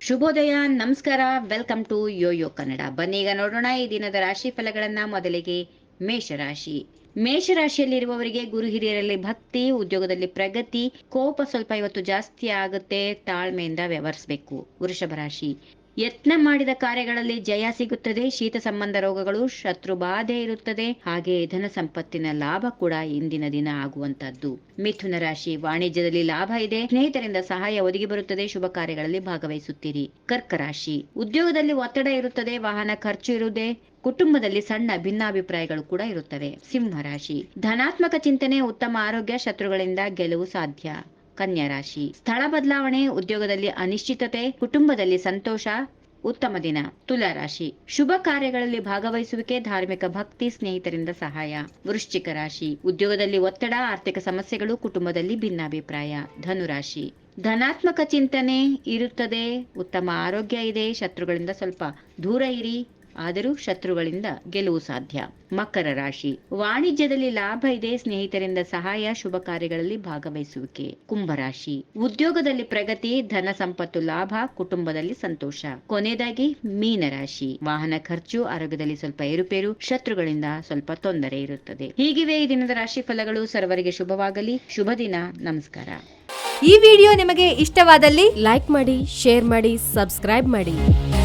ಶುಭೋದಯ, ನಮಸ್ಕಾರ. Welcome to Yoyo Kannada. ಬನ್ನಿ ಈಗ ನೋಡೋಣ ಈ ದಿನದ ರಾಶಿ ಫಲಗಳನ್ನ. ಮೊದಲಿಗೆ ಮೇಷರಾಶಿ. ಮೇಷರಾಶಿಯಲ್ಲಿರುವವರಿಗೆ ಗುರು ಹಿರಿಯರಲ್ಲಿ ಭಕ್ತಿ, ಉದ್ಯೋಗದಲ್ಲಿ ಪ್ರಗತಿ, ಕೋಪ ಸ್ವಲ್ಪ ಇವತ್ತು ಜಾಸ್ತಿ ಆಗುತ್ತೆ, ತಾಳ್ಮೆಯಿಂದ ವ್ಯವಹರಿಸಬೇಕು. ವೃಷಭ ರಾಶಿ. ಯತ್ನ ಮಾಡಿದ ಕಾರ್ಯಗಳಲ್ಲಿ ಜಯ ಸಿಗುತ್ತದೆ. ಶೀತ ಸಂಬಂಧ ರೋಗಗಳು, ಶತ್ರು ಬಾಧೆ ಇರುತ್ತದೆ. ಹಾಗೆ ಧನ ಸಂಪತ್ತಿನ ಲಾಭ ಕೂಡ ಇಂದಿನ ದಿನ ಆಗುವಂತದ್ದು. ಮಿಥುನ ರಾಶಿ. ವಾಣಿಜ್ಯದಲ್ಲಿ ಲಾಭ ಇದೆ, ಸ್ನೇಹಿತರಿಂದ ಸಹಾಯ ಒದಗಿ ಬರುತ್ತದೆ, ಶುಭ ಕಾರ್ಯಗಳಲ್ಲಿ ಭಾಗವಹಿಸುತ್ತೀರಿ. ಕರ್ಕ ರಾಶಿ. ಉದ್ಯೋಗದಲ್ಲಿ ಒತ್ತಡ ಇರುತ್ತದೆ, ವಾಹನ ಖರ್ಚು ಇರುವುದೇ, ಕುಟುಂಬದಲ್ಲಿ ಸಣ್ಣ ಭಿನ್ನಾಭಿಪ್ರಾಯಗಳು ಕೂಡ ಇರುತ್ತವೆ. ಸಿಂಹ ರಾಶಿ. ಧನಾತ್ಮಕ ಚಿಂತನೆ, ಉತ್ತಮ ಆರೋಗ್ಯ, ಶತ್ರುಗಳಿಂದ ಗೆಲುವು ಸಾಧ್ಯ. ಕನ್ಯಾ ರಾಶಿ. ಸ್ಥಳ ಬದಲಾವಣೆ, ಉದ್ಯೋಗದಲ್ಲಿ ಅನಿಶ್ಚಿತತೆ, ಕುಟುಂಬದಲ್ಲಿ ಸಂತೋಷ, ಉತ್ತಮ ದಿನ. ತುಲಾ ರಾಶಿ. ಶುಭ ಕಾರ್ಯಗಳಲ್ಲಿ ಭಾಗವಹಿಸುವಿಕೆ, ಧಾರ್ಮಿಕ ಭಕ್ತಿ, ಸ್ನೇಹಿತರಿಂದ ಸಹಾಯ. ವೃಶ್ಚಿಕ ರಾಶಿ. ಉದ್ಯೋಗದಲ್ಲಿ ಒತ್ತಡ, ಆರ್ಥಿಕ ಸಮಸ್ಯೆಗಳು, ಕುಟುಂಬದಲ್ಲಿ ಭಿನ್ನಾಭಿಪ್ರಾಯ. ಧನುರಾಶಿ. ಧನಾತ್ಮಕ ಚಿಂತನೆ ಇರುತ್ತದೆ, ಉತ್ತಮ ಆರೋಗ್ಯ ಇದೆ, ಶತ್ರುಗಳಿಂದ ಸ್ವಲ್ಪ ದೂರ ಇರಿ, ಆದರೂ ಶತ್ರುಗಳಿಂದ ಗೆಲುವು ಸಾಧ್ಯ. ಮಕರ ರಾಶಿ. ವಾಣಿಜ್ಯದಲ್ಲಿ ಲಾಭ ಇದೆ, ಸ್ನೇಹಿತರಿಂದ ಸಹಾಯ, ಶುಭ ಕಾರ್ಯಗಳಲ್ಲಿ ಭಾಗವಹಿಸುವಿಕೆ. ಕುಂಭರಾಶಿ. ಉದ್ಯೋಗದಲ್ಲಿ ಪ್ರಗತಿ, ಧನ ಸಂಪತ್ತು ಲಾಭ, ಕುಟುಂಬದಲ್ಲಿ ಸಂತೋಷ. ಕೊನೆಯದಾಗಿ ಮೀನರಾಶಿ. ವಾಹನ ಖರ್ಚು, ಆರೋಗ್ಯದಲ್ಲಿ ಸ್ವಲ್ಪ ಏರುಪೇರು, ಶತ್ರುಗಳಿಂದ ಸ್ವಲ್ಪ ತೊಂದರೆ ಇರುತ್ತದೆ. ಹೀಗಿವೆ ಈ ದಿನದ ರಾಶಿ ಫಲಗಳು. ಸರ್ವರಿಗೆ ಶುಭವಾಗಲಿ. ಶುಭ ದಿನ. ನಮಸ್ಕಾರ. ಈ ವಿಡಿಯೋ ನಿಮಗೆ ಇಷ್ಟವಾದಲ್ಲಿ ಲೈಕ್ ಮಾಡಿ, ಶೇರ್ ಮಾಡಿ, ಸಬ್ಸ್ಕ್ರೈಬ್ ಮಾಡಿ.